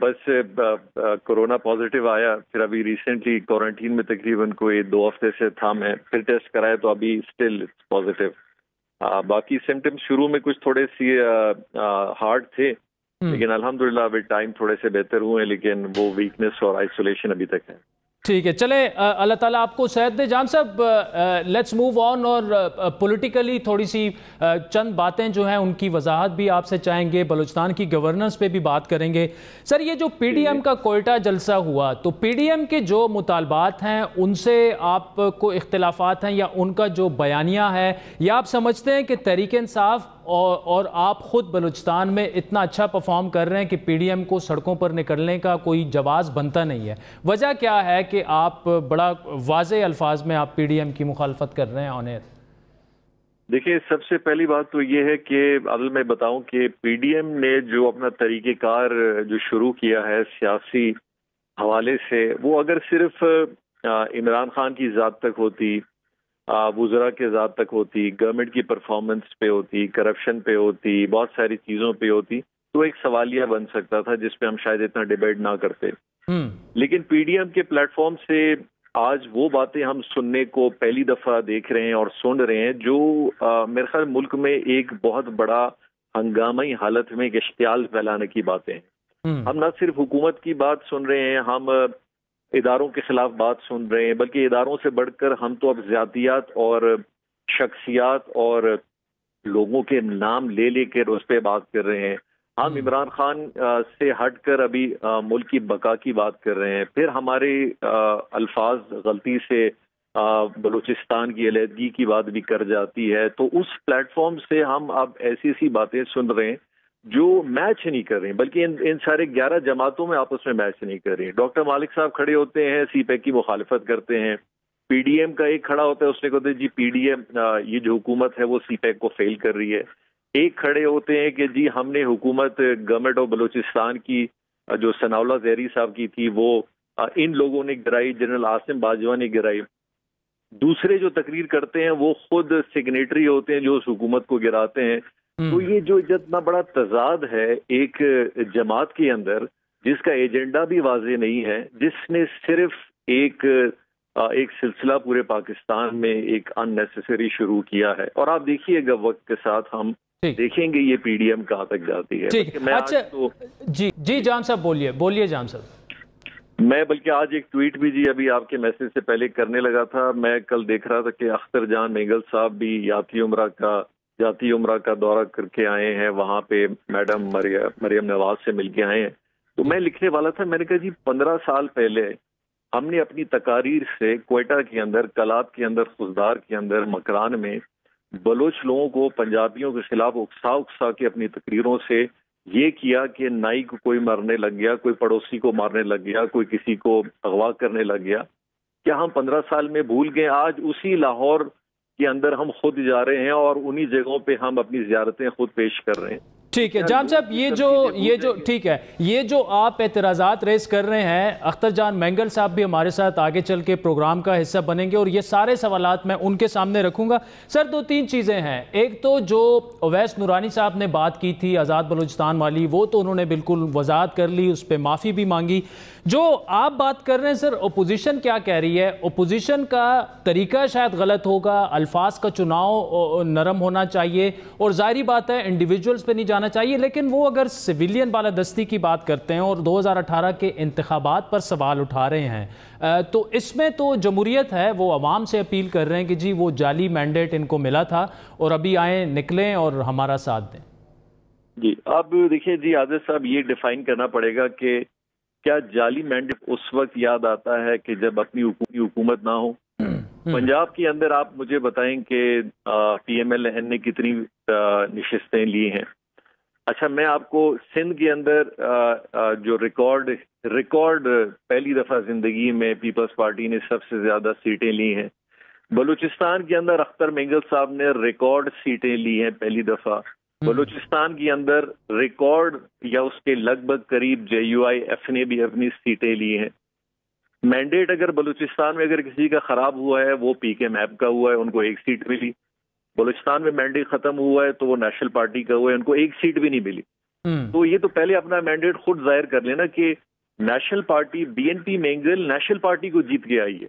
بس corona positive آیا، پھر ابھی ریسنٹلی کوارنٹین میں تقریباً کوئی 2 ہفتے سے تھا، میں پھر ٹیسٹ کرایا تو ابھی اسٹل پازیٹیو. باقی سمٹمز شروع میں کچھ تھوڑے سی ہارڈ تھے، لیکن الحمدللہ ود ٹائم تھوڑے سے بہتر ہوئے، لیکن وہ ویکنس اور آئسولیشن ابھی تک ہے. ٹھیک ہے، چلے اللہ تعالیٰ آپ کو صحت دے. جان صاحب لیٹس موو آن، اور پولیٹیکلی تھوڑی سی چند باتیں جو ہیں ان کی وضاحت بھی آپ سے چاہیں گے، بلوچستان کی گورننس پہ بھی بات کریں گے. سر یہ جو پی ڈی ایم کا کوئٹہ جلسہ ہوا، تو پی ڈی ایم کے جو مطالبات ہیں ان سے آپ کو اختلافات ہیں، یا ان کا جو بیانیہ ہے، یا آپ سمجھتے ہیں کہ تحریک انصاف اور آپ خود بلوچستان میں اتنا اچھا پرفارم کر رہے ہیں کہ پی ڈی ایم کو سڑکوں پر نکلنے کا کوئی جواز بنتا نہیں ہے؟ وجہ کیا ہے کہ آپ بڑا واضح الفاظ میں آپ پی ڈی ایم کی مخالفت کر رہے ہیں آن ایئر؟ دیکھیں، سب سے پہلی بات تو یہ ہے کہ اگر میں بتاؤں کہ پی ڈی ایم نے جو اپنا طریقہ کار جو شروع کیا ہے سیاسی حوالے سے، وہ اگر صرف عمران خان کی ذات تک ہوتی، وزراء کے ذات تک ہوتی، گورنمنٹ کی پرفارمنس پہ ہوتی، کرپشن پہ ہوتی، بہت ساری چیزوں پہ ہوتی، تو ایک سوالیہ بن سکتا تھا جس پہ ہم شاید اتنا ڈیبیٹ نہ کرتے. لیکن پی ڈی ایم کے پلیٹ فارم سے آج وہ باتیں ہم سننے کو پہلی دفعہ دیکھ رہے ہیں اور سن رہے ہیں جو میرے خیال ملک میں ایک بہت بڑا ہنگامی حالت میں ایک اشتعال پھیلانے کی باتیں ہیں. ہم نہ صرف حکومت کی بات سن رہے ہیں، ہم اداروں کے خلاف بات سن رہے ہیں، بلکہ اداروں سے بڑھ کر ہم تو اب ذاتیات اور شخصیات اور لوگوں کے نام لے لے کر اس پہ بات کر رہے ہیں. ہم عمران خان سے ہٹ کر ابھی ملک کی بقا کی بات کر رہے ہیں، پھر ہمارے الفاظ غلطی سے بلوچستان کی علیحدگی کی بات بھی کر جاتی ہے. تو اس پلیٹ فارم سے ہم اب ایسی ایسی باتیں سن رہے ہیں جو میچ نہیں کر رہے ہیں، بلکہ ان سارے 11 جماعتوں میں آپس میں میچ نہیں کر رہی ہیں. ڈاکٹر مالک صاحب کھڑے ہوتے ہیں، سی پیک کی مخالفت کرتے ہیں. پی ڈی ایم کا ایک کھڑا ہوتا ہے، اس نے کہتے ہیں جی پی ڈی ایم یہ جو حکومت ہے وہ سی پیک کو فیل کر رہی ہے. ایک کھڑے ہوتے ہیں کہ جی ہم نے حکومت گورنمنٹ آف بلوچستان کی جو ثناء اللہ زہری صاحب کی تھی وہ ان لوگوں نے گرائی، جنرل عاصم باجوہ نے گرائی. دوسرے جو تقریر کرتے ہیں وہ خود سگنیٹری ہوتے ہیں جو اس حکومت کو گراتے ہیں. تو یہ جو اتنا بڑا تضاد ہے ایک جماعت کے اندر جس کا ایجنڈا بھی واضح نہیں ہے، جس نے صرف ایک سلسلہ پورے پاکستان میں ایک ان نیسیسری شروع کیا ہے. اور آپ دیکھیے گا وقت کے ساتھ ہم دیکھیں گے یہ پی ڈی ایم کہاں تک جاتی ہے. اچھا جی جان صاحب بولیے جان صاحب. میں بلکہ آج ایک ٹویٹ بھی جی ابھی آپ کے میسج سے پہلے کرنے لگا تھا. میں کل دیکھ رہا تھا کہ اختر جان میگل صاحب بھی جاتی عمرہ کا دورہ کر کے آئے ہیں، وہاں پہ میڈم مریم نواز سے مل کے آئے ہیں. تو میں لکھنے والا تھا، میں نے کہا جی 15 سال پہلے ہم نے اپنی تقاریر سے کوئٹہ کے اندر، کلات کے اندر، خزدار کے اندر، مکران میں بلوچ لوگوں کو پنجابیوں کے خلاف اکسا کے اپنی تقریروں سے یہ کیا کہ نائی کو کوئی مارنے لگ گیا، کوئی پڑوسی کو مارنے لگ گیا، کوئی کسی کو اغوا کرنے لگ گیا. کیا ہم 15 سال میں بھول گئے؟ آج اسی لاہور کے اندر ہم خود جا رہے ہیں اور انہی جگہوں پہ ہم اپنی زیارتیں خود پیش کر رہے ہیں. ٹھیک ہے جان صاحب، ٹھیک ہے، یہ جو آپ اعتراضات ریز کر رہے ہیں، اختر جان مینگل صاحب بھی ہمارے ساتھ آگے چل کے پروگرام کا حصہ بنیں گے اور یہ سارے سوالات میں ان کے سامنے رکھوں گا. سر 2-3 چیزیں ہیں. ایک تو جو اویس نورانی صاحب نے بات کی تھی آزاد بلوچستان والی، وہ تو انہوں نے بالکل وضاحت کر لی، اس پہ معافی بھی مانگی. جو آپ بات کر رہے ہیں سر، اپوزیشن کیا کہہ رہی ہے؟ اپوزیشن کا طریقہ شاید غلط ہوگا، الفاظ کا چناؤ نرم ہونا چاہیے، اور ظاہری بات ہے انڈیویجولز پہ نہیں جانا چاہیے. لیکن وہ اگر سویلین بالادستی کی بات کرتے ہیں اور 2018 کے انتخابات پر سوال اٹھا رہے ہیں، تو اس میں تو جمہوریت ہے، وہ عوام سے اپیل کر رہے ہیں کہ جی وہ جعلی مینڈیٹ ان کو ملا تھا اور ابھی آئیں، نکلیں اور ہمارا ساتھ دیں. جی اب دیکھیں جی عادل صاحب، یہ ڈیفائن کرنا پڑے گا کہ کیا جعلی مینڈیٹ اس وقت یاد آتا ہے کہ جب اپنی حکومت نہ ہو. پنجاب کے اندر آپ مجھے بتائیں کہ پی ایم ایل این نے کتنی نشستیں لی ہیں. اچھا میں آپ کو سندھ کے اندر جو ریکارڈ پہلی دفعہ زندگی میں پیپلز پارٹی نے سب سے زیادہ سیٹیں لی ہیں. بلوچستان کے اندر اختر مینگل صاحب نے ریکارڈ سیٹیں لی ہیں پہلی دفعہ. بلوچستان کے اندر ریکارڈ یا اس کے لگ بھگ قریب جے یو آئی ایف نے بھی اپنی سیٹیں لی ہیں. مینڈیٹ اگر بلوچستان میں اگر کسی کا خراب ہوا ہے وہ پی کے میپ کا ہوا ہے، ان کو 1 سیٹ ملی. بلوچستان میں مینڈیٹ ختم ہوا ہے تو وہ نیشنل پارٹی کا ہوا ہے، ان کو 1 سیٹ بھی نہیں ملی. تو یہ تو پہلے اپنا مینڈیٹ خود ظاہر کر لینا کہ national party BNP Mengal national party کو جیت کے آئی ہے،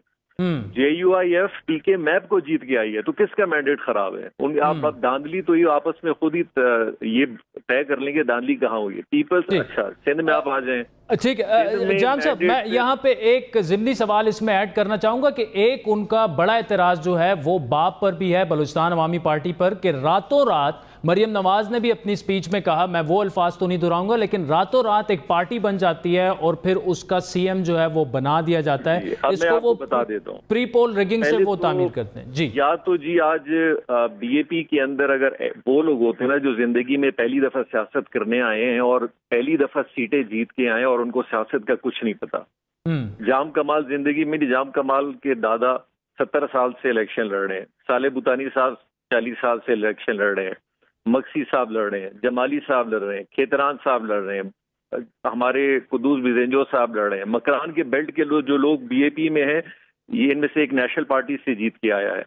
JUIF PK میپ کو جیت کے آئی ہے، تو کس کا مینڈیٹ خراب ہے؟ آپ داندلی تو یہ آپس میں خود ہی یہ طے کر لیں گے داندلی کہاں ہوئی ہے۔ پیپلز اچھا سندھ میں آپ آ جائیں۔ ٹھیک ہے جام صاحب، میں یہاں پہ ایک ضمنی سوال اس میں ایڈ کرنا چاہوں گا کہ ایک ان کا بڑا اعتراض جو ہے وہ باپ پر بھی ہے، بلوچستان عوامی پارٹی پر، کہ راتوں رات مریم نواز نے بھی اپنی سپیچ میں کہا، میں وہ الفاظ تو نہیں دہراؤں گا، لیکن راتوں رات ایک پارٹی بن جاتی ہے اور پھر اس کا CM جو ہے وہ بنا دیا جاتا ہے، اس کو وہ بتا دیتا ہوں پری پول ریگنگ سے وہ تعمیل کرتے ہیں۔ جی یا تو جی آج BAP کے اندر اگر وہ لوگ ہوتے ہیں نا جو زندگی میں پہلی دفعہ سیاست کرنے آئے ہیں اور پہلی دفعہ سیٹیں جیت کے آئے اور ان کو سیاست کا کچھ نہیں پتا۔ جام کمال زندگی میں جام کمال کے دادا 70 سال سے الیکشن لڑ رہے ہیں، صالح بوتانی صاحب 40 سال سے الیکشن لڑ رہے ہیں، مکسی صاحب لڑ رہے ہیں، جمالی صاحب لڑ رہے ہیں، کھیتران صاحب لڑ رہے ہیں، ہمارے قدوس بزنجو صاحب لڑ رہے ہیں، مکران کے بیلٹ کے جو لوگ BAP میں ہیں یہ ان میں سے ایک نیشنل پارٹی سے جیت کے آیا ہے۔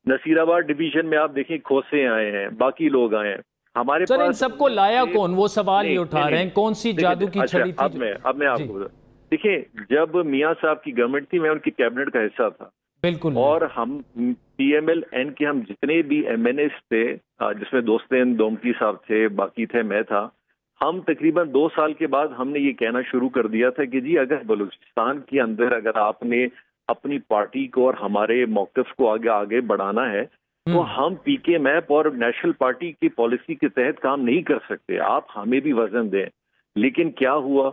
نصیر آباد ڈویژن میں آپ دیکھیں کھوسے آئے ہیں، باقی لوگ آئے ہیں، ہمارے پاس ان سب کو لایا کون؟ وہ سوال یہ اٹھا رہے ہیں کون سی جادو کی چھڑی تھی؟ اب میں آپ کو بتا دیکھیں، جب میاں صاحب کی گورنمنٹ تھی میں ان کی کیبنٹ کا حصہ تھا بالکل، اور ہم PMLN کے ہم جتنے بھی MNAs تھے جس میں دوستین دومتی صاحب تھے، باقی تھے، میں تھا، ہم تقریباً 2 سال کے بعد ہم نے یہ کہنا شروع کر دیا تھا کہ جی اگر بلوچستان کے اندر اگر آپ نے اپنی پارٹی کو اور ہمارے موقف کو آگے بڑھانا ہے تو ہم PK میپ اور نیشنل پارٹی کی پالیسی کے تحت کام نہیں کر سکتے، آپ ہمیں بھی وزن دیں۔ لیکن کیا ہوا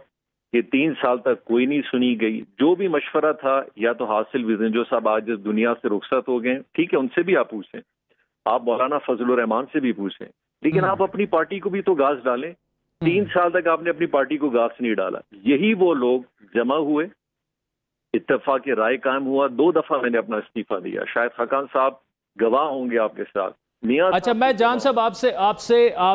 کہ 3 سال تک کوئی نہیں سنی گئی، جو بھی مشورہ تھا یا تو حاصل وزنجو صاحب آج اس دنیا سے رخصت ہو گئے، ٹھیک ہے ان سے بھی آپ پوچھیں، آپ مولانا فضل الرحمان سے بھی پوچھیں، لیکن آپ اپنی پارٹی کو بھی تو گھاس ڈالیں۔ 3 سال تک آپ نے اپنی پارٹی کو گھاس نہیں ڈالا۔ یہی وہ لوگ جمع ہوئے، اتفاق رائے قائم ہوا، 2 دفعہ میں نے اپنا استعفیٰ دیا، شاید خاقان صاحب گواہ ہوں گے آپ کے ساتھ۔ اچھا میں جان صاحب آپ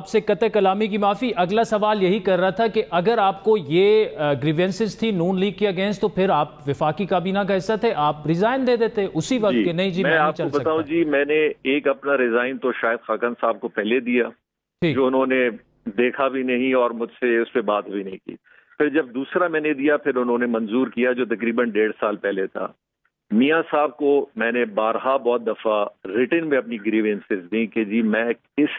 سے قطع کلامی کی معافی، اگلا سوال یہی کر رہا تھا کہ اگر آپ کو یہ گریوینسز تھی نون لیگ کے اگینسٹ تو پھر آپ وفاقی کابینہ کا حصہ تھے، آپ ریزائن دے دیتے اسی وقت کہ نہیں جی میں نہیں چل سکتا۔ میں آپ کو بتاؤں جی، میں نے ایک اپنا ریزائن تو شاید خاقان صاحب کو پہلے دیا جو انہوں نے دیکھا بھی نہیں اور مجھ سے اس پہ بات بھی نہیں کی، پھر جب دوسرا میں نے دیا پھر انہوں نے منظور کیا جو تقریباً 1.5 سال پہلے تھا۔ میاں صاحب کو میں نے بارہا بہت دفعہ ریٹن میں اپنی گریوینسز دی کہ جی میں اس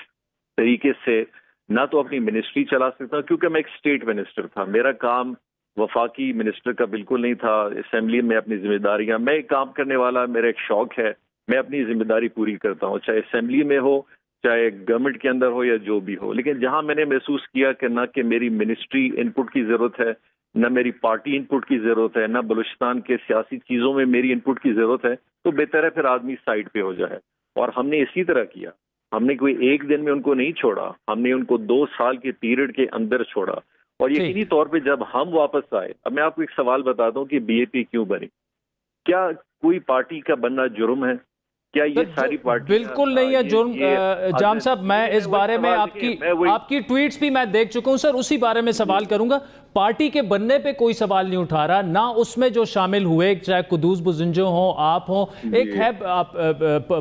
طریقے سے نہ تو اپنی منسٹری چلا سکتا کیونکہ میں ایک اسٹیٹ منسٹر تھا، میرا کام وفاقی منسٹر کا بالکل نہیں تھا، اسمبلی میں اپنی ذمہ داریاں، میں ایک کام کرنے والا، میرا ایک شوق ہے، میں اپنی ذمہ داری پوری کرتا ہوں چاہے اسمبلی میں ہو چاہے گورنمنٹ کے اندر ہو یا جو بھی ہو، لیکن جہاں میں نے محسوس کیا کہ نہ کہ میری منسٹری ان پٹ کی ضرورت ہے، نہ میری پارٹی ان پٹ کی ضرورت ہے، نہ بلوچستان کے سیاسی چیزوں میں میری ان پٹ کی ضرورت ہے، تو بہتر ہے پھر آدمی سائڈ پہ ہو جائے، اور ہم نے اسی طرح کیا۔ ہم نے کوئی ایک دن میں ان کو نہیں چھوڑا، ہم نے ان کو 2 سال کے پیریڈ کے اندر چھوڑا، اور یقینی طور پہ جب ہم واپس آئے، اب میں آپ کو ایک سوال بتاتا ہوں کہ BAP کیوں بنی؟ کیا کوئی پارٹی کا بننا جرم ہے؟ کیا یہ ساری پارٹی بالکل نہیں ہے جرم جام صاحب، میں اس بارے میں آپ کی ٹویٹس بھی میں دیکھ چکا ہوں سر، اسی بارے میں سوال کروں گا۔ پارٹی کے بننے پہ کوئی سوال نہیں اٹھا رہا، نہ اس میں جو شامل ہوئے چاہے قدوس بزنجو ہوں آپ ہوں، ایک ہے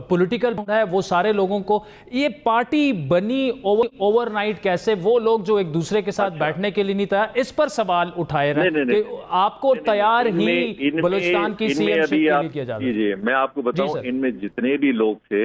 پولیٹیکل ہے وہ سارے لوگوں کو، یہ پارٹی بنی اوور نائٹ کیسے؟ وہ لوگ جو ایک دوسرے کے ساتھ بیٹھنے کے لیے نہیں تیار، اس پر سوال اٹھائے رہے کہ آپ کو تیار ہی بلوچستان کی CM شپ کے لیے کیا جاتا ہے۔ جی میں آپ کو بتاؤں ان میں جتنے بھی لوگ تھے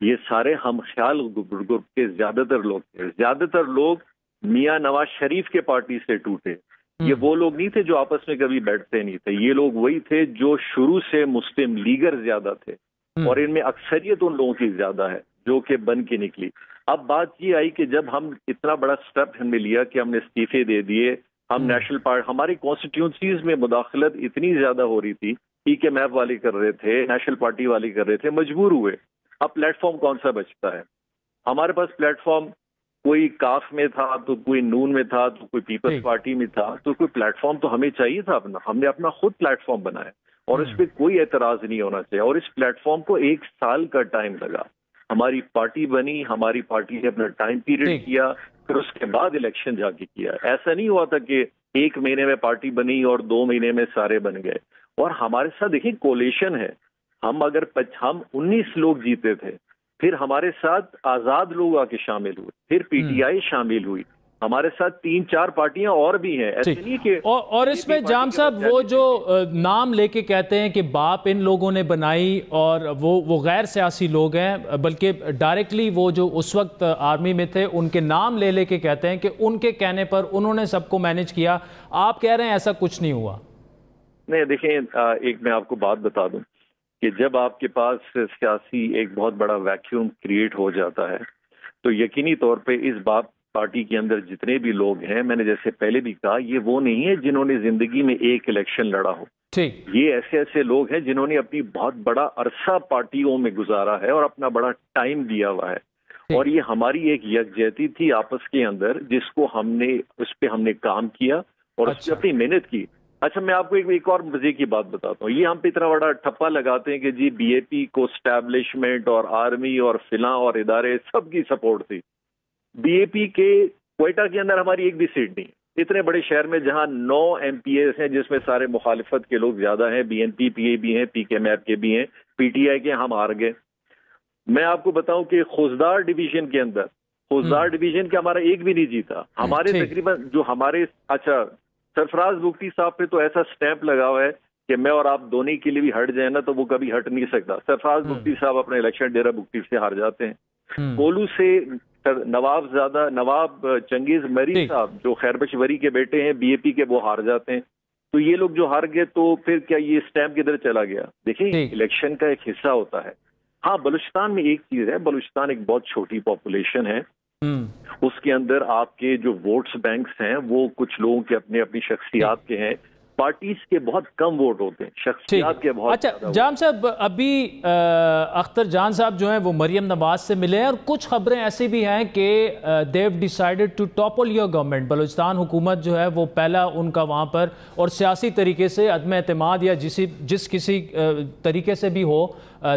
یہ سارے ہم خیال گروپ کے زیادہ تر لوگ تھے، زیادہ تر لوگ میاں نواز شریف کے پارٹی سے ٹوٹے، یہ وہ لوگ نہیں تھے جو آپس میں کبھی بیٹھتے نہیں تھے، یہ لوگ وہی تھے جو شروع سے مسلم لیگر زیادہ تھے، اور ان میں اکثریت ان لوگوں کی زیادہ ہے جو کہ بن کے نکلی۔ اب بات یہ آئی کہ جب ہم اتنا بڑا سٹیپ ہم نے لیا کہ ہم نے استعفے دے دیے، ہم نیشنل پارٹی ہماری کانسٹیٹیوئنسیز میں مداخلت اتنی زیادہ ہو رہی تھی، PK میپ والے کر رہے تھے، نیشنل پارٹی والے کر رہے تھے، مجبور ہوئے۔ اب پلیٹ فارم کون سا بچتا ہے؟ ہمارے پاس پلیٹ فارم کوئی کاف میں تھا تو کوئی نون میں تھا تو کوئی پیپلز پارٹی میں تھا، تو کوئی پلیٹ فارم تو ہمیں چاہیے تھا اپنا، ہم نے اپنا خود پلیٹ فارم بنایا اور اس پہ کوئی اعتراض نہیں ہونا چاہیے، اور اس پلیٹ فارم کو 1 سال کا ٹائم لگا، ہماری پارٹی بنی، ہماری پارٹی نے اپنا ٹائم پیریڈ کیا، پھر اس کے بعد الیکشن جا کے کیا۔ ایسا نہیں ہوا تھا کہ 1 مہینے میں پارٹی بنی اور 2 مہینے میں سارے بن گئے، اور ہمارے ساتھ دیکھیں کولیشن ہے، ہم 19 لوگ جیتے تھے، پھر ہمارے ساتھ آزاد لوگ آ کے شامل ہوئے، پھر PTI شامل ہوئی، ہمارے ساتھ 3-4 پارٹیاں اور بھی ہیں، ایسے نہیں کہ اور اس میں جام صاحب وہ جو نام لے کے کہتے ہیں کہ باپ ان لوگوں نے بنائی اور وہ غیر سیاسی لوگ ہیں، بلکہ ڈائریکٹلی وہ جو اس وقت آرمی میں تھے ان کے نام لے کے کہتے ہیں کہ ان کے کہنے پر انہوں نے سب کو مینج کیا. آپ کہہ رہے ہیں ایسا کچھ نہیں ہوا؟ نہیں، دیکھیں ایک میں آپ کو بات بتا دوں کہ جب آپ کے پاس سیاسی ایک بہت بڑا ویکیوم کریٹ ہو جاتا ہے تو یقینی طور پہ اس پارٹی کے اندر جتنے بھی لوگ ہیں، میں نے جیسے پہلے بھی کہا، یہ وہ نہیں ہے جنہوں نے زندگی میں ایک الیکشن لڑا ہو. یہ ایسے لوگ ہیں جنہوں نے اپنی بہت بڑا عرصہ پارٹیوں میں گزارا ہے اور اپنا بڑا ٹائم دیا ہوا ہے. اور یہ ہماری ایک یکجہتی تھی آپس کے اندر، جس کو اس پہ ہم نے کام کیا اور اس پہ اپنی محنت کی. اچھا، میں آپ کو ایک اور مزے کی بات بتاتا ہوں. یہ ہم پہ اتنا بڑا ٹھپا لگاتے ہیں کہ جی بی اے پی کو اسٹیبلشمنٹ اور آرمی اور فلاں اور ادارے سب کی سپورٹ تھی. بی اے پی کے کوئٹہ کے اندر ہماری ایک بھی سیٹ نہیں. اتنے بڑے شہر میں جہاں 9 ایم پی ایز ہیں، جس میں سارے مخالفت کے لوگ زیادہ ہیں، بی این پی پی اے بھی ہیں، پی کے میپ کے بھی ہیں، پی ٹی آئی کے، ہم ہار گئے. میں آپ کو بتاؤں کہ خوزدار ڈویژن کے اندر ہمارا ایک بھی نہیں جیتا. ہمارے تقریباً جو ہمارے سرفراز بگٹی صاحب پہ تو ایسا سٹیمپ لگا ہوا ہے کہ میں اور آپ دونوں کے لیے بھی ہٹ جائیں نا تو وہ کبھی ہٹ نہیں سکتا. سرفراز بگٹی صاحب اپنے الیکشن ڈیرہ بگٹی سے ہار جاتے ہیں. کولو سے نواب چنگیز مری صاحب جو خیربخش وری کے بیٹے ہیں، بی اے پی کے، وہ ہار جاتے ہیں. تو یہ لوگ جو ہار گئے تو پھر کیا یہ سٹیمپ کدھر چلا گیا؟ دیکھیں، الیکشن کا ایک حصہ ہوتا ہے. ہاں، بلوچستان میں ایک چیز ہے، بلوچستان ایک بہت چھوٹی پاپولیشن ہے. اس کے اندر آپ کے جو ووٹس بینکس ہیں وہ کچھ لوگوں کے اپنی شخصیات کے ہیں. پارٹیز کے بہت کم ووٹ ہوتے ہیں، شخصیات کے بہت. اچھا جام صاحب، ابھی اختر جان صاحب جو ہیں وہ مریم نواز سے ملے ہیں اور کچھ خبریں ایسی بھی ہیں کہ they've decided to topple your government. Balochistan حکومت جو ہے وہ پہلا ان کا وہاں پر، اور سیاسی طریقے سے عدم اعتماد یا جس کسی طریقے سے بھی ہو،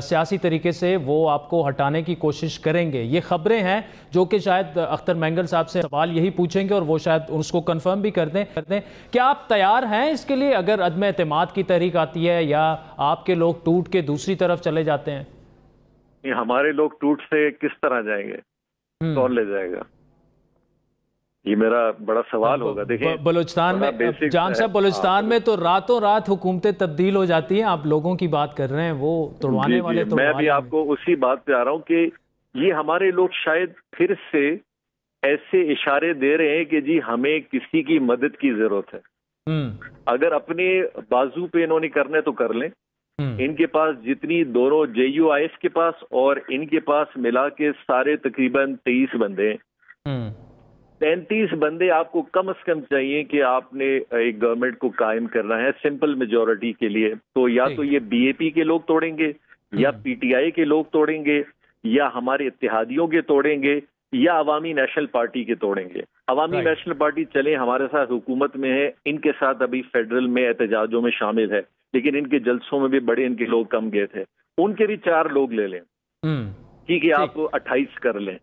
سیاسی طریقے سے وہ آپ کو ہٹانے کی کوشش کریں گے. یہ خبریں ہیں جو کہ شاید اختر مینگل صاحب سے سوال یہی پوچھیں گے اور وہ شاید اس کو کنفرم بھی کر دیں. کیا آپ تیار ہیں اس کے لیے اگر عدم اعتماد کی تحریک آتی ہے یا آپ کے لوگ ٹوٹ کے دوسری طرف چلے جاتے ہیں؟ ہمارے لوگ ٹوٹ سے کس طرح جائیں گے؟ کون لے جائے گا؟ یہ میرا بڑا سوال ہوگا. دیکھیں، بلوچستان میں جان صاحب، بلوچستان میں تو راتوں رات حکومتیں تبدیل ہو جاتی ہیں. آپ لوگوں کی بات کر رہے ہیں، وہ توڑوانے والے. میں بھی آپ کو اسی بات پہ آ رہا ہوں کہ یہ ہمارے لوگ شاید پھر سے ایسے اشارے دے رہے ہیں کہ جی ہمیں کسی کی مدد کی ضرورت ہے. اگر اپنے بازو پہ انہوں نے کرنے تو کر لیں. ان کے پاس جتنی دونوں جے یو آئی ایس کے پاس اور ان کے پاس ملا کے سارے تقریباً 23 بندے ہیں. 33 بندے آپ کو کم از کم چاہیے کہ آپ نے ایک گورنمنٹ کو قائم کرنا ہے سمپل میجورٹی کے لیے. تو یا تو یہ بی اے پی کے لوگ توڑیں گے، یا پی ٹی آئی کے لوگ توڑیں گے، یا ہمارے اتحادیوں کے توڑیں گے، یا عوامی نیشنل پارٹی کے توڑیں گے. عوامی نیشنل پارٹی چلیں ہمارے ساتھ حکومت میں ہے، ان کے ساتھ ابھی فیڈرل میں احتجاجوں میں شامل ہے، لیکن ان کے جلسوں میں بھی بڑے ان کے لوگ کم گئے تھے. ان کے بھی 4 لوگ لے لیں. ٹھیک ہے، آپ 28 کر لیں.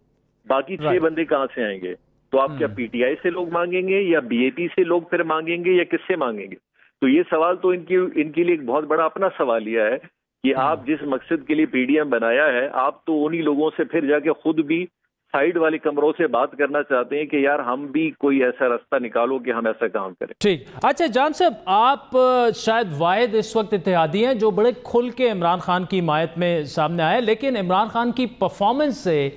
باقی 6 بندے کہاں سے آئیں گے؟ تو آپ کیا پی ٹی آئی سے لوگ مانگیں گے یا بی اے پی سے لوگ پھر مانگیں گے یا کس سے مانگیں گے؟ تو یہ سوال تو ان کے لیے ایک بہت بڑا اپنا سوال یہ ہے کہ آپ جس مقصد کے لیے پی ڈی ایم بنایا ہے، آپ تو انہی لوگوں سے پھر جا کے خود بھی سائیڈ والے کمروں سے بات کرنا چاہتے ہیں کہ یار ہم بھی کوئی ایسا راستہ نکالو کہ ہم ایسا کام کریں. ٹھیک. اچھا جان صاحب، آپ شاید واحد اس وقت اتحادی ہیں جو بڑے کھل کے عمران خان کی حمایت میں سامنے آئے، لیکن عمران خان کی پرفارمنس سے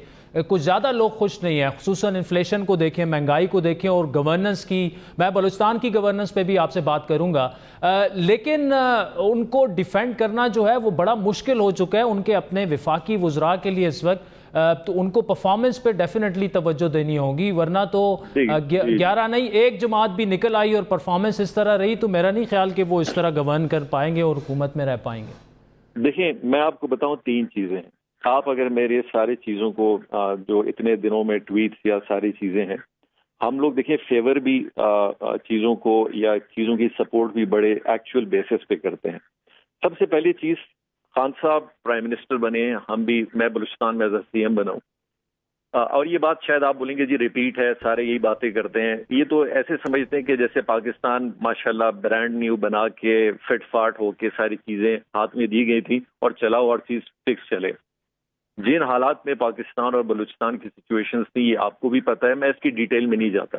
کچھ زیادہ لوگ خوش نہیں ہیں. خصوصاً انفلیشن کو دیکھیں، مہنگائی کو دیکھیں اور گورننس کی. میں بلوچستان کی گورننس پہ بھی آپ سے بات کروں گا، لیکن ان کو ڈیفینڈ کرنا جو ہے وہ بڑا مشکل ہو چکا ہے ان کے اپنے وفاقی وزراء کے لیے اس وقت. تو ان کو پرفارمنس پہ ڈیفینیٹلی توجہ دینی ہوگی، ورنہ تو 11 نہیں 1 جماعت بھی نکل آئی اور پرفارمنس اس طرح رہی تو میرا نہیں خیال کہ وہ اس طرح گورن کر پائیں گے اور حکومت میں رہ پائیں گے. دیکھیں، میں آپ کو بتاؤں 3 چیزیں. آپ اگر میرے ساری چیزوں کو جو اتنے دنوں میں ٹویٹس یا ساری چیزیں ہیں، ہم لوگ دیکھیں فیور بھی چیزوں کو یا چیزوں کی سپورٹ بھی بڑے ایکچوئل بیسس پہ کرتے ہیں. سب سے پہلی چیز، خان صاحب پرائم منسٹر بنے ہیں، میں بلوچستان میں ایز اے سی ایم بنا ہوں. اور یہ بات شاید آپ بولیں گے جی ریپیٹ ہے، سارے یہی باتیں کرتے ہیں. یہ تو ایسے سمجھتے ہیں کہ جیسے پاکستان ماشاءاللہ برانڈ نیو بنا کے فٹ فاٹ ہو کے ساری چیزیں ہاتھ میں دی گئی تھی اور چلاؤ اور چیز فکس چلے. جن حالات میں پاکستان اور بلوچستان کی سچویشنز تھی یہ آپ کو بھی پتہ ہے، میں اس کی ڈیٹیل میں نہیں جاتا.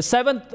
7th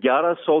1100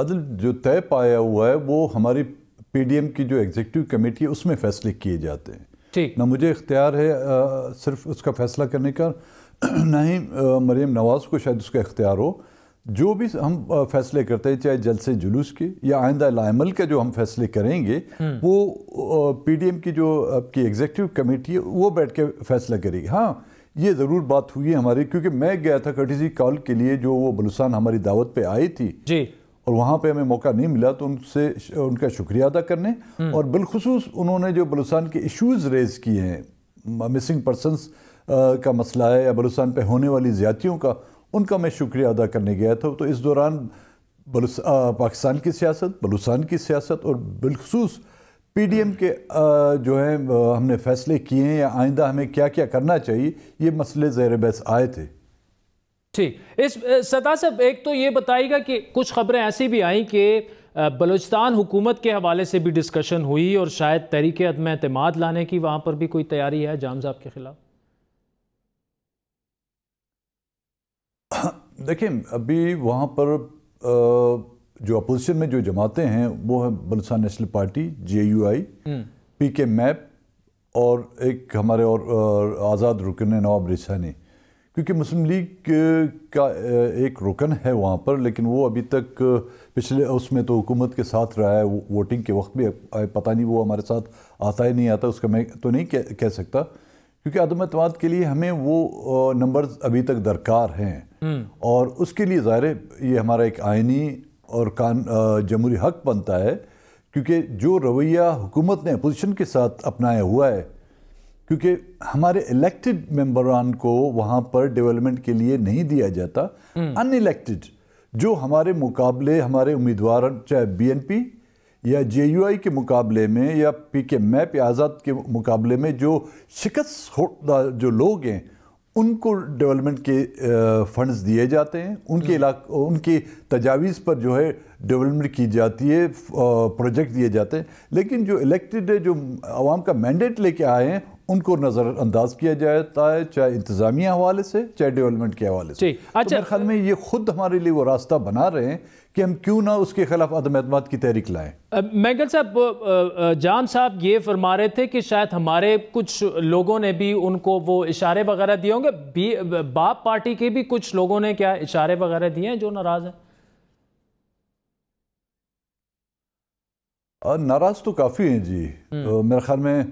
عدل جو طے پایا ہوا ہے وہ ہماری پی ڈی ایم کی جو ایگزیکٹو کمیٹی ہے اس میں فیصلے کیے جاتے ہیں. ٹھیک. نہ مجھے اختیار ہے صرف اس کا فیصلہ کرنے کا، نہ ہی مریم نواز کو شاید اس کا اختیار ہو. جو بھی ہم فیصلے کرتے ہیں چاہے جلسے جلوس کے یا آئندہ لائمل کا جو ہم فیصلے کریں گے وہ پی ڈی ایم کی جو آپ کی ایگزیکٹو کمیٹی ہے وہ بیٹھ کے فیصلہ کرے گی. ہاں یہ ضرور بات ہوئی ہے ہماری، کیونکہ میں گیا تھا کٹیسی کال کے لیے جو وہ بلوچستان ہماری دعوت پہ آئی تھی جی، اور وہاں پہ ہمیں موقع نہیں ملا تو ان کا شکریہ ادا کرنے، اور بالخصوص انہوں نے جو بلوچستان کے ایشوز ریز کیے ہیں، مسنگ پرسنز کا مسئلہ ہے یا بلوچستان پہ ہونے والی زیادتیوں کا، ان کا میں شکریہ ادا کرنے گیا تھا. تو اس دوران پاکستان کی سیاست، بلوچستان کی سیاست اور بالخصوص پی ڈی ایم کے جو ہیں ہم نے فیصلے کیے ہیں یا آئندہ ہمیں کیا کیا کرنا چاہیے، یہ مسئلے زیر بحث آئے تھے. ٹھیک. اس سطح سے ایک تو یہ بتائیے گا کہ کچھ خبریں ایسی بھی آئیں کہ بلوچستان حکومت کے حوالے سے بھی ڈسکشن ہوئی اور شاید تحریک عدم اعتماد لانے کی وہاں پر بھی کوئی تیاری ہے جام صاحب کے خلاف. دیکھیں ابھی وہاں پر جو اپوزیشن میں جو جماعتیں ہیں وہ ہیں Balochistan national party, J U I, P K MAP اور ایک ہمارے اور آزاد رکن نواب رسانی. کیونکہ مسلم لیگ کا ایک رکن ہے وہاں پر، لیکن وہ ابھی تک پچھلے اس میں تو حکومت کے ساتھ رہا ہے، ووٹنگ کے وقت بھی پتہ نہیں وہ ہمارے ساتھ آتا ہی نہیں آتا، اس کا میں تو نہیں کہہ سکتا، کیونکہ عدم اعتماد کے لیے ہمیں وہ نمبرز ابھی تک درکار ہیں، اور اس کے لیے ظاہر ہے یہ ہمارا ایک آئینی اور جمہوری حق بنتا ہے، کیونکہ جو رویہ حکومت نے اپوزیشن کے ساتھ اپنایا ہوا ہے، کیونکہ ہمارے الیکٹڈ ممبران کو وہاں پر ڈیولپمنٹ کے لیے نہیں دیا جاتا، ان الیکٹڈ جو ہمارے مقابلے ہمارے امیدوار چاہے بی این پی یا جے یو آئی کے مقابلے میں یا پی کے میپ یا آزاد کے مقابلے میں جو شکست جو لوگ ہیں ان کو ڈیولپمنٹ کے فنڈز دیے جاتے ہیں، ان کی تجاویز پر جو ہے ڈیولپمنٹ کی جاتی ہے، پروجیکٹ دیے جاتے ہیں، لیکن جو الیکٹڈ ہے جو عوام کا مینڈیٹ لے کے آئے ہیں ان کو نظر انداز کیا جاتا ہے، چاہے انتظامیہ حوالے سے چاہے ڈیولپمنٹ کے حوالے سے. تو میرے خیال میں یہ خود ہمارے لیے وہ راستہ بنا رہے ہیں کہ ہم کیوں نہ اس کے خلاف عدم اعتماد کی تحریک لائیں. مینگل صاحب، جام صاحب یہ فرما رہے تھے کہ شاید ہمارے کچھ لوگوں نے بھی ان کو وہ اشارے وغیرہ دیے ہوں گے، باپ پارٹی کے بھی کچھ لوگوں نے کیا اشارے وغیرہ دیے ہیں جو ناراض ہیں؟ ناراض تو کافی ہیں جی. میرے خیال میں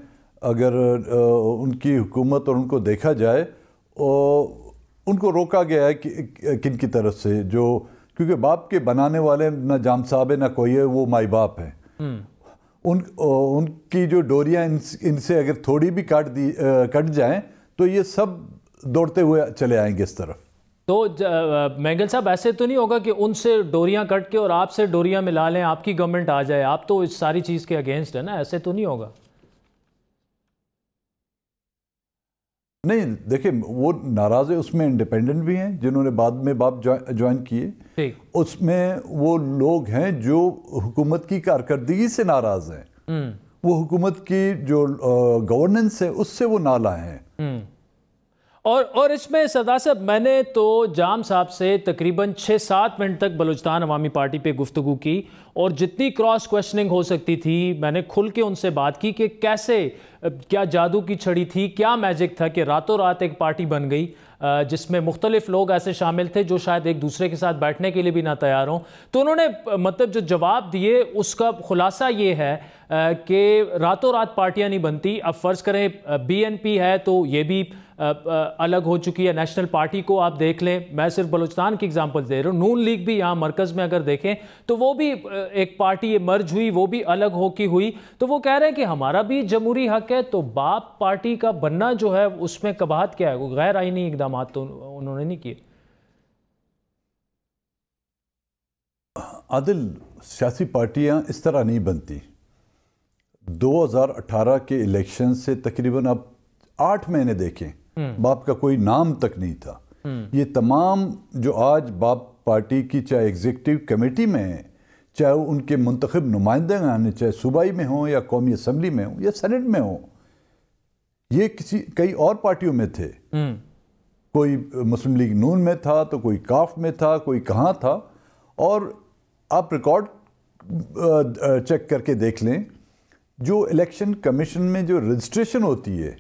اگر ان کی حکومت اور ان کو دیکھا جائے، ان کو روکا گیا ہے کن کی طرف سے، جو کیونکہ باپ کے بنانے والے نہ جام صاحب ہے نہ کوئی ہے، وہ مائی باپ ہیں. ان کی جو ڈوریاں ان سے اگر تھوڑی بھی کٹ جائیں تو یہ سب دوڑتے ہوئے چلے آئیں گے اس طرف. تو مینگل صاحب ایسے تو نہیں ہوگا کہ ان سے ڈوریاں کٹ کے اور آپ سے ڈوریاں ملا لیں، آپ کی گورنمنٹ آ جائے؟ آپ تو اس ساری چیز کے اگینسٹ ہے نا، ایسے تو نہیں ہوگا؟ نہیں دیکھیں، وہ ناراض ہے، اس میں انڈیپینڈنٹ بھی ہیں جنہوں نے بعد میں باپ جوائن کیے، اس میں وہ لوگ ہیں جو حکومت کی کارکردگی سے ناراض ہیں، وہ حکومت کی جو گورننس ہے اس سے وہ نالاں ہیں. اور اس میں سردا صاحب میں نے تو جام صاحب سے تقریباً 6-7 منٹ تک بلوچستان عوامی پارٹی پہ گفتگو کی، اور جتنی کراس کویشچننگ ہو سکتی تھی میں نے کھل کے ان سے بات کی کہ کیسے، کیا جادو کی چھڑی تھی، کیا میجک تھا کہ راتوں رات ایک پارٹی بن گئی جس میں مختلف لوگ ایسے شامل تھے جو شاید ایک دوسرے کے ساتھ بیٹھنے کے لیے بھی نہ تیار ہوں. تو انہوں نے مطلب جو جواب دیے اس کا خلاصہ یہ ہے کہ راتوں رات پارٹیاں نہیں بنتی. اب فرض کریں بی این پی ہے تو یہ بھی الگ ہو چکی ہے، نیشنل پارٹی کو آپ دیکھ لیں، میں صرف بلوچستان کی اگزامپل دے رہا ہوں، نون لیگ بھی یہاں مرکز میں اگر دیکھیں تو وہ بھی ایک پارٹی مرج ہوئی، وہ بھی الگ ہو کی ہوئی. تو وہ کہہ رہے ہیں کہ ہمارا بھی جمہوری حق ہے، تو باپ پارٹی کا بننا جو ہے اس میں قباحت کیا ہے؟ وہ غیر آئینی اقدامات تو انہوں نے نہیں کیے. عادل، سیاسی پارٹیاں اس طرح نہیں بنتی. 2018 کے الیکشن سے تقریباً اب 8 مہینے دیکھیں، باپ کا کوئی نام تک نہیں تھا. یہ تمام جو آج باپ پارٹی کی چاہے ایگزیکٹو کمیٹی میں ہیں، چاہے ان کے منتخب نمائندے ہیں، چاہے صوبائی میں ہوں یا قومی اسمبلی میں ہوں یا سینٹ میں ہوں، یہ کئی اور پارٹیوں میں تھے. کوئی مسلم لیگ نون میں تھا تو کوئی کاف میں تھا، کوئی کہاں تھا، اور آپ ریکارڈ چیک کر کے دیکھ لیں، جو الیکشن کمیشن میں جو رجسٹریشن ہوتی ہے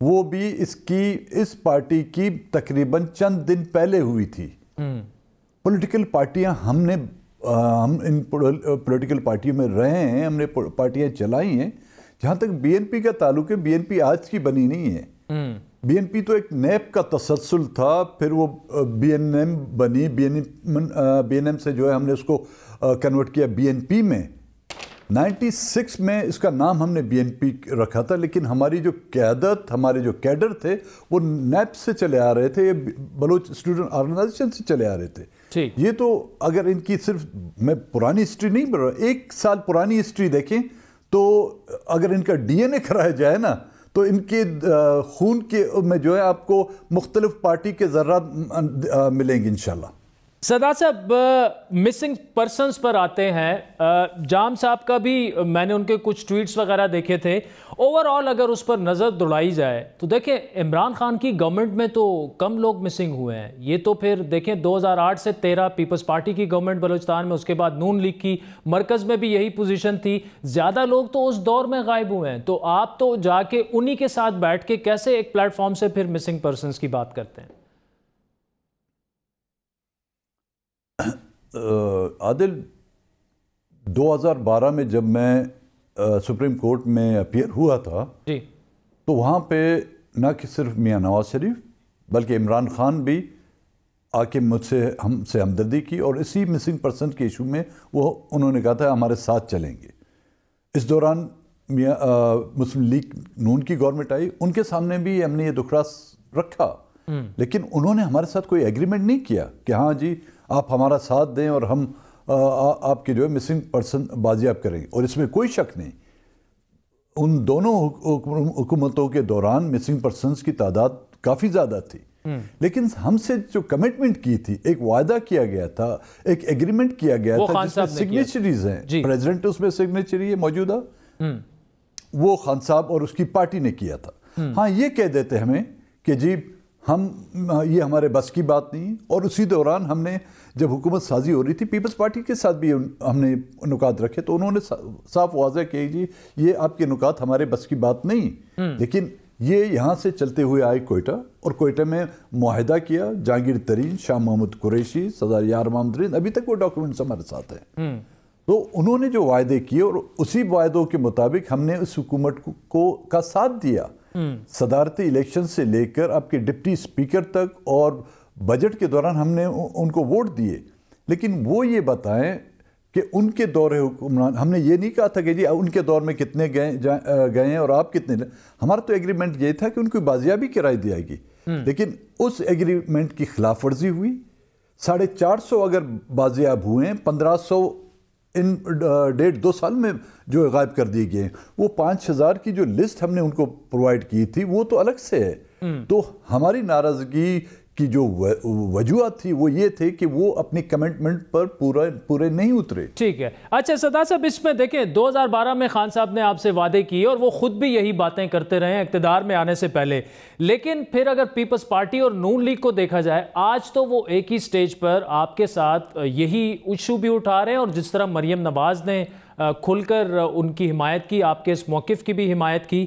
وہ بھی اس پارٹی کی تقریباً چند دن پہلے ہوئی تھی۔ پولیٹیکل پارٹیاں ہم ان پولیٹیکل پارٹیوں میں رہے ہیں، ہم نے پارٹیاں چلائی ہیں۔ جہاں تک بی این پی کا تعلق ہے، بی این پی آج کی بنی نہیں ہے۔ بی این پی تو ایک نیب کا تسلسل تھا، پھر وہ بی این ایم بنی، بی این ایم سے جو ہے ہم نے اس کو کنورٹ کیا بی این پی میں۔ 96 میں اس کا نام ہم نے بی این پی رکھا تھا، لیکن ہماری جو قیادت، ہمارے جو کیڈر تھے وہ نیب سے چلے آ رہے تھے، بلوچ اسٹوڈنٹ آرگنائزیشن سے چلے آ رہے تھے۔ یہ تو اگر ان کی صرف میں پرانی ہسٹری نہیں بول رہا، 1 سال پرانی ہسٹری دیکھیں تو اگر ان کا ڈی این اے کرایا جائے نا تو ان کے خون کے میں جو ہے آپ کو مختلف پارٹی کے ذرات ملیں گے انشاءاللہ۔ سردار صاحب، مسنگ پرسنز پر آتے ہیں، جام صاحب کا بھی میں نے ان کے کچھ ٹویٹس وغیرہ دیکھے تھے۔ اوور آل اگر اس پر نظر دوڑائی جائے تو دیکھیں عمران خان کی گورنمنٹ میں تو کم لوگ مسنگ ہوئے ہیں، یہ تو پھر دیکھیں 2008 سے 13 پیپلز پارٹی کی گورنمنٹ بلوچستان میں، اس کے بعد نون لیگ کی، مرکز میں بھی یہی پوزیشن تھی، زیادہ لوگ تو اس دور میں غائب ہوئے ہیں۔ تو آپ تو جا کے انہی کے ساتھ بیٹھ کے کیسے ایک پلیٹ فارم سے پھر مسنگ پرسنز کی بات کرتے ہیں؟ عادل، 2012 میں جب میں سپریم کورٹ میں اپیئر ہوا تھا تو وہاں پہ نہ کہ صرف میاں نواز شریف بلکہ عمران خان بھی آ کے ہم سے ہمدردی کی، اور اسی مسنگ پرسن کے ایشو میں انہوں نے کہا تھا ہمارے ساتھ چلیں گے۔ اس دوران مسلم لیگ نون کی گورنمنٹ آئی، ان کے سامنے بھی ہم نے یہ دکھراس رکھا، لیکن انہوں نے ہمارے ساتھ کوئی ایگریمنٹ نہیں کیا کہ ہاں جی آپ ہمارا ساتھ دیں اور ہم آپ کے جو ہے مسنگ پرسن بازیاب کریں گے۔ اور اس میں کوئی شک نہیں، ان دونوں حکومتوں کے دوران مسنگ پرسنز کی تعداد کافی زیادہ تھی، لیکن ہم سے جو کمٹمنٹ کی تھی، ایک وعدہ کیا گیا تھا، ایک ایگریمنٹ کیا گیا تھا جس میں سگنیچریز ہیں، پریزیڈنٹ اس میں سگنیچری ہے موجودہ، وہ خان صاحب اور اس کی پارٹی نے کیا تھا۔ ہاں یہ کہہ دیتے ہمیں کہ جی یہ ہمارے بس کی بات نہیں، اور اسی دوران ہم نے جب حکومت سازی ہو رہی تھی پیپلز پارٹی کے ساتھ بھی ہم نے نکات رکھے، تو انہوں نے صاف واضح کہ جی یہ آپ کے نکات ہمارے بس کی بات نہیں، لیکن یہ یہاں سے چلتے ہوئے آئے کوئٹہ، اور کوئٹہ میں معاہدہ کیا، جہانگیر ترین، شاہ محمود قریشی، سردار یار محمد، ابھی تک وہ ڈاکیومنٹس ہمارے ساتھ ہیں۔ تو انہوں نے جو وعدے کیے اور اسی وعدوں کے مطابق ہم نے اس حکومت کا ساتھ دیا، صدارتی الیکشن سے لے کر آپ کے ڈپٹی اسپیکر تک، اور بجٹ کے دوران ہم نے ان کو ووٹ دیے۔ لیکن وہ یہ بتائیں کہ ان کے دور حکمران، ہم نے یہ نہیں کہا تھا کہ جی ان کے دور میں کتنے گئے ہیں اور آپ کتنے، ہمارا تو ایگریمنٹ یہ تھا کہ ان کو بازیابی کرائی دی جائے گی، لیکن اس ایگریمنٹ کی خلاف ورزی ہوئی۔ 450 اگر بازیاب ہوئے ہیں، 1500 ان 1.5-2 سال میں جو غائب کر دیے گئے ہیں۔ وہ 5000 کی جو لسٹ ہم نے ان کو پرووائڈ کی تھی وہ تو الگ سے ہے۔ تو ہماری ناراضگی کی جو وجوہات تھی وہ یہ تھے کہ وہ اپنی کمٹمنٹ پر پورے نہیں اترے۔ ٹھیک ہے، اچھا سردار صاحب، اس میں دیکھیں 2012 میں خان صاحب نے آپ سے وعدے کیے اور وہ خود بھی یہی باتیں کرتے رہے ہیں اقتدار میں آنے سے پہلے، لیکن پھر اگر پیپلز پارٹی اور نون لیگ کو دیکھا جائے، آج تو وہ ایک ہی سٹیج پر آپ کے ساتھ یہی ایشو بھی اٹھا رہے ہیں، اور جس طرح مریم نواز نے کھل کر ان کی حمایت کی، آپ کے اس موقف کی بھی حمایت کی،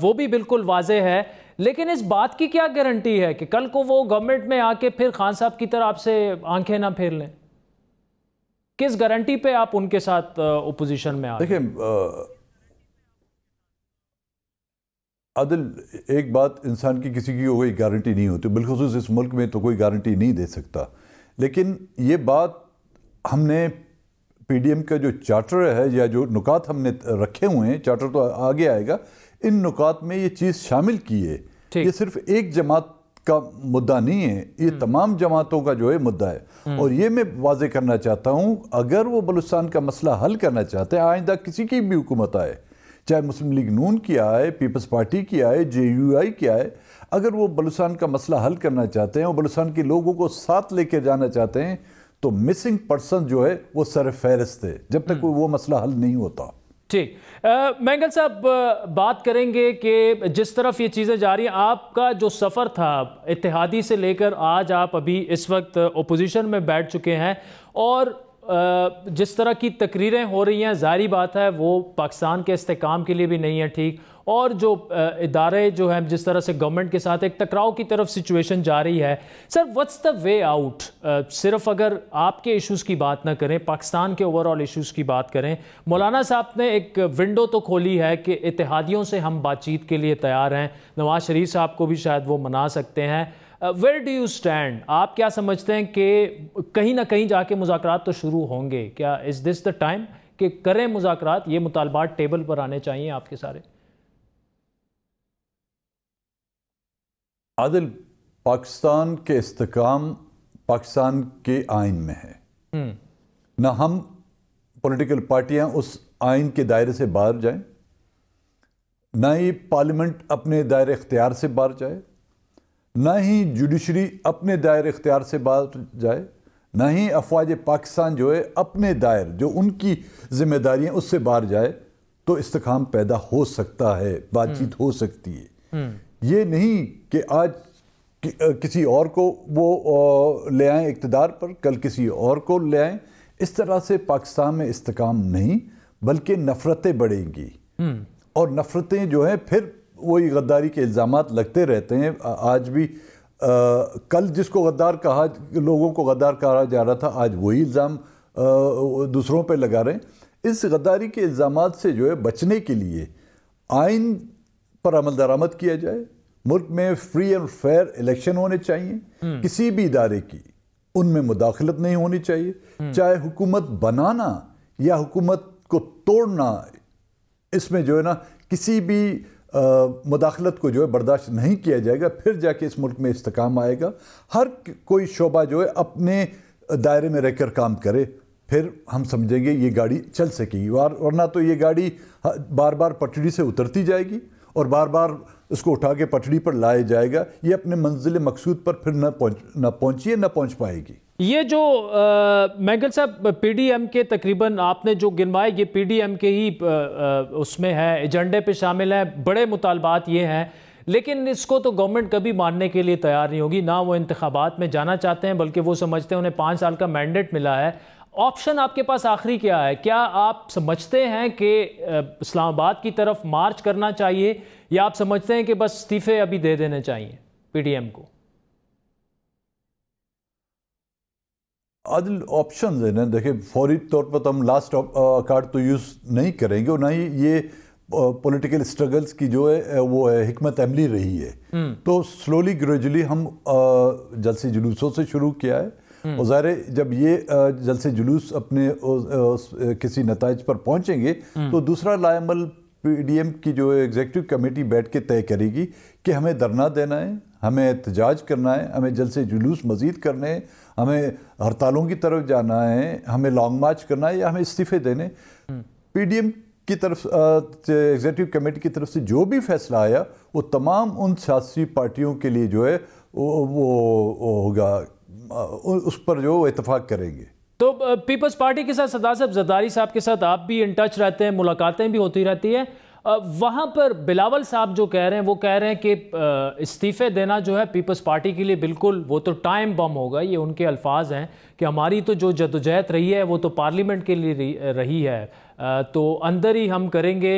وہ بھی بالکل واضح ہے۔ لیکن اس بات کی کیا گارنٹی ہے کہ کل کو وہ گورنمنٹ میں آ کے پھر خان صاحب کی طرح آپ سے آنکھیں نہ پھیر لیں؟ کس گارنٹی پہ آپ ان کے ساتھ اپوزیشن میں آ رہے ہیں؟ دیکھیں عادل، ایک بات انسان کی کسی کی کوئی گارنٹی نہیں ہوتی، بالخصوص اس ملک میں تو کوئی گارنٹی نہیں دے سکتا، لیکن یہ بات ہم نے پی ڈی ایم کا جو چارٹر ہے یا جو نکات ہم نے رکھے ہوئے ہیں، چارٹر تو آگے آئے گا، ان نکات میں یہ چیز شامل کی ہے۔ یہ صرف ایک جماعت کا مدعا نہیں ہے، یہ تمام جماعتوں کا جو ہے مدعا ہے، اور یہ میں واضح کرنا چاہتا ہوں، اگر وہ بلوچستان کا مسئلہ حل کرنا چاہتے ہیں، آئندہ کسی کی بھی حکومت آئے، چاہے مسلم لیگ نون کی آئے، پیپلز پارٹی کی آئے، جے یو آئی کی آئے، اگر وہ بلوچستان کا مسئلہ حل کرنا چاہتے ہیں اور بلوچستان کے لوگوں کو ساتھ لے کے جانا چاہتے ہیں، تو مسنگ پرسن جو ہے وہ سر فہرست ہے جب تک وہ مسئلہ حل نہیں ہوتا۔ ٹھیک، مینگل صاحب، بات کریں گے کہ جس طرف یہ چیزیں جا رہی ہیں، آپ کا جو سفر تھا اتحادی سے لے کر آج آپ ابھی اس وقت اپوزیشن میں بیٹھ چکے ہیں، اور جس طرح کی تقریریں ہو رہی ہیں ظاہری بات ہے وہ پاکستان کے استحکام کے لیے بھی نہیں ہے ٹھیک، اور جو ادارے جو ہیں جس طرح سے گورنمنٹ کے ساتھ ایک ٹکراؤ کی طرف سچویشن جا رہی ہے، سر واٹس دا وے آؤٹ؟ صرف اگر آپ کے ایشوز کی بات نہ کریں، پاکستان کے اوور آل ایشوز کی بات کریں، مولانا صاحب نے ایک ونڈو تو کھولی ہے کہ اتحادیوں سے ہم بات چیت کے لیے تیار ہیں، نواز شریف صاحب کو بھی شاید وہ منا سکتے ہیں. Where do you stand? آپ کیا سمجھتے ہیں کہ کہیں نہ کہیں جا کے مذاکرات تو شروع ہوں گے؟ کیا از دس دا ٹائم کہ کریں مذاکرات؟ یہ مطالبات ٹیبل پر آنے چاہیے آپ کے سارے. عادل، پاکستان کے استحکام پاکستان کے آئین میں ہے. نہ ہم پولیٹیکل پارٹیاں اس آئین کے دائرے سے باہر جائیں، نہ ہی پارلیمنٹ اپنے دائرے اختیار سے باہر جائے، نہ ہی جوڈیشری اپنے دائرے اختیار سے باہر جائے، نہ ہی افواج پاکستان جو ہے اپنے دائر جو ان کی ذمہ داریاں اس سے باہر جائے، تو استحکام پیدا ہو سکتا ہے، بات چیت ہو سکتی ہے. یہ نہیں کہ آج کسی اور کو وہ لے آئیں اقتدار پر، کل کسی اور کو لے آئیں. اس طرح سے پاکستان میں استحکام نہیں، بلکہ نفرتیں بڑھیں گی، اور نفرتیں جو ہیں پھر وہی غداری کے الزامات لگتے رہتے ہیں. آج بھی کل جس کو غدار کہا، لوگوں کو غدار کہا جا رہا تھا، آج وہی الزام دوسروں پہ لگا رہے ہیں. اس غداری کے الزامات سے جو ہے بچنے کے لیے آئین پر عمل درآمد کیا جائے. ملک میں فری اینڈ فیئر الیکشن ہونے چاہیے. کسی بھی ادارے کی ان میں مداخلت نہیں ہونی چاہیے، چاہے حکومت بنانا یا حکومت کو توڑنا، اس میں جو ہے نا کسی بھی مداخلت کو جو ہے برداشت نہیں کیا جائے گا. پھر جا کے اس ملک میں استحکام آئے گا. ہر کوئی شعبہ جو ہے اپنے دائرے میں رہ کر کام کرے، پھر ہم سمجھیں گے یہ گاڑی چل سکے گی. ورنہ تو یہ گاڑی بار بار پٹڑی سے اترتی جائے گی اور بار بار اس کو اٹھا کے پٹڑی پر لایا جائے گا. یہ اپنے منزل مقصود پر پھر نہ پہنچ پائے گی. یہ جو مینگل صاحب پی ڈی ایم کے تقریباً آپ نے جو گنوائے، یہ پی ڈی ایم کے ہی اس میں ہے، ایجنڈے پہ شامل ہیں. بڑے مطالبات یہ ہیں، لیکن اس کو تو گورنمنٹ کبھی ماننے کے لیے تیار نہیں ہوگی. نہ وہ انتخابات میں جانا چاہتے ہیں، بلکہ وہ سمجھتے ہیں انہیں 5 سال کا مینڈیٹ ملا ہے. آپشن آپ کے پاس آخری کیا ہے؟ کیا آپ سمجھتے ہیں کہ اسلام آباد کی طرف مارچ کرنا چاہیے، یا آپ سمجھتے ہیں کہ بس استعفے ابھی دے دینے چاہیے پی ڈی ایم کو؟ عادل، آپشنز ہیں نا. دیکھیں، فوری طور پر تو ہم لاسٹ کارڈ تو یوز نہیں کریں گے، اور نہ ہی یہ پولیٹیکل اسٹرگلز کی جو ہے وہ ہے حکمت عملی رہی ہے. تو سلولی گریجولی ہم جلسے جلوسوں سے شروع کیا ہے، اور ظاہر ہے جب یہ جلسے جلوس اپنے کسی نتائج پر پہنچیں گے تو دوسرا لائے عمل پی ڈی ایم کی جو ایگزیکٹو کمیٹی بیٹھ کے طے کرے گی کہ ہمیں دھرنا دینا ہے، ہمیں احتجاج کرنا ہے، ہمیں جلسے جلوس مزید کرنے ہیں، ہمیں ہڑتالوں کی طرف جانا ہے، ہمیں لانگ مارچ کرنا ہے، یا ہمیں استعفے دینے. پی ڈی ایم کی طرف ایگزیکٹو کمیٹی کی طرف سے جو بھی فیصلہ آیا وہ تمام ان سیاسی پارٹیوں کے لیے جو ہے وہ ہوگا، اس پر جو اتفاق کریں گے. تو پیپلز پارٹی کے ساتھ سردار صاحب زرداری صاحب کے ساتھ آپ بھی ان ٹچ رہتے ہیں، ملاقاتیں بھی ہوتی رہتی ہیں. وہاں پر بلاول صاحب جو کہہ رہے ہیں، وہ کہہ رہے ہیں کہ استعفے دینا جو ہے پیپلز پارٹی کے لیے بالکل وہ تو ٹائم بم ہوگا. یہ ان کے الفاظ ہیں کہ ہماری تو جو جدوجہد رہی ہے وہ تو پارلیمنٹ کے لیے رہی ہے، تو اندر ہی ہم کریں گے.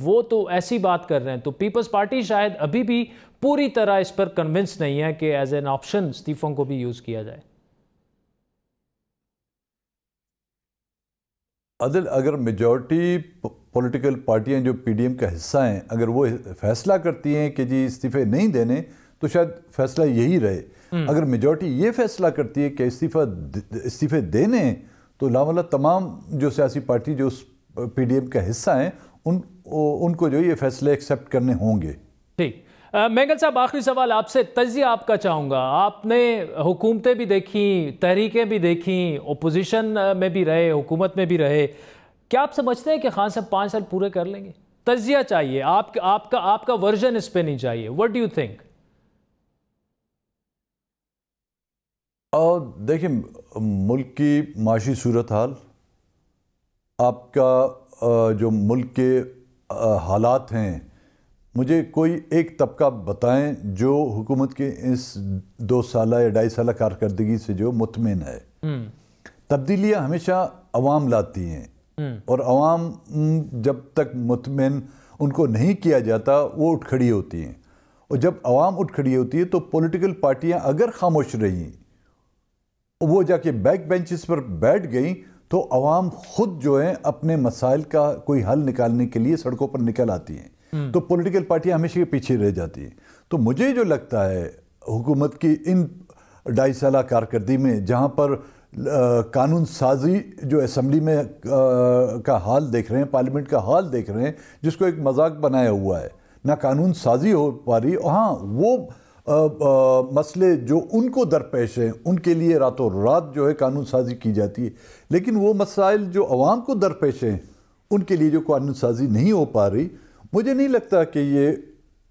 وہ تو ایسی بات کر رہے ہیں. تو پیپلز پارٹی شاید ابھی بھی پوری طرح اس پر کنونس نہیں ہے کہ ایز این آپشن استعفوں کو بھی یوز کیا جائے. عادل، اگر میجورٹی پولیٹیکل پارٹیاں جو پی ڈی ایم کا حصہ ہیں، اگر وہ فیصلہ کرتی ہیں کہ جی استعفے نہیں دینے، تو شاید فیصلہ یہی رہے. اگر میجورٹی یہ فیصلہ کرتی ہے کہ استعفے دینے، تو لاملا تمام جو سیاسی پارٹی جو پی ڈی ایم کا حصہ ہیں ان کو جو یہ فیصلے ایکسیپٹ کرنے ہوں گے. ٹھیک. مینگل صاحب، آخری سوال آپ سے، تجزیہ آپ کا چاہوں گا. آپ نے حکومتیں بھی دیکھیں، تحریکیں بھی دیکھیں، اپوزیشن میں بھی رہے، حکومت میں بھی رہے. کیا آپ سمجھتے ہیں کہ خان صاحب 5 سال پورے کر لیں گے؟ تجزیہ چاہیے آپ کا ورژن اس پہ نہیں چاہیے. What do you think? دیکھیں، ملک کی معاشی صورتحال، آپ کا جو ملک کے حالات ہیں، مجھے کوئی ایک طبقہ بتائیں جو حکومت کے اس 2 سالہ یا 2.5 سالہ کارکردگی سے جو مطمئن ہے. تبدیلیاں ہمیشہ عوام لاتی ہیں، اور عوام جب تک مطمئن ان کو نہیں کیا جاتا وہ اٹھ کھڑی ہوتی ہیں، اور جب عوام اٹھ کھڑی ہوتی ہے تو پولیٹیکل پارٹیاں اگر خاموش رہیں، وہ جا کے بیک بینچز پر بیٹھ گئیں، تو عوام خود جو ہیں اپنے مسائل کا کوئی حل نکالنے کے لیے سڑکوں پر نکل آتی ہیں، تو پولیٹیکل پارٹیاں ہمیشہ کے پیچھے رہ جاتی ہیں۔ تو مجھے جو لگتا ہے حکومت کی ان 2.5 سالہ کارکردگی میں، جہاں پر قانون سازی جو اسمبلی میں کا حال دیکھ رہے ہیں، پارلیمنٹ کا حال دیکھ رہے ہیں، جس کو ایک مذاق بنایا ہوا ہے، نہ قانون سازی ہو پا رہی، ہاں وہ مسئلے جو ان کو درپیش ہیں ان کے لیے راتوں رات جو ہے قانون سازی کی جاتی ہے، لیکن وہ مسائل جو عوام کو درپیش ہیں ان کے لیے جو قانون سازی نہیں ہو پا رہی، مجھے نہیں لگتا کہ یہ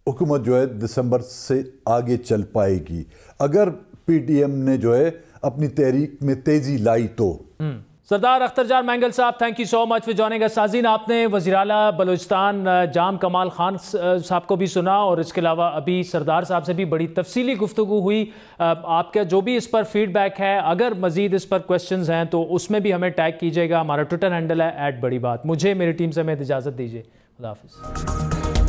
حکومت جو ہے دسمبر سے آگے چل پائے گی، اگر پی ڈی ایم نے جو ہے اپنی تحریک میں تیزی لائی تو۔ سردار اختر جان مینگل صاحب، thank you so much for joining اس۔ ناظرین، آپ نے وزیر اعلیٰ بلوچستان جام کمال خان صاحب کو بھی سنا، اور اس کے علاوہ ابھی سردار صاحب سے بھی بڑی تفصیلی گفتگو ہوئی۔ آپ کا جو بھی اس پر فیڈ بیک ہے، اگر مزید اس پر کویسچنز ہیں تو اس میں بھی ہمیں ٹیگ کیجیے گا، ہمارا ٹویٹر ہینڈل ہے @بڑی بات۔ مجھے میری ٹیم سے اجازت دیجیے، خدا حافظ۔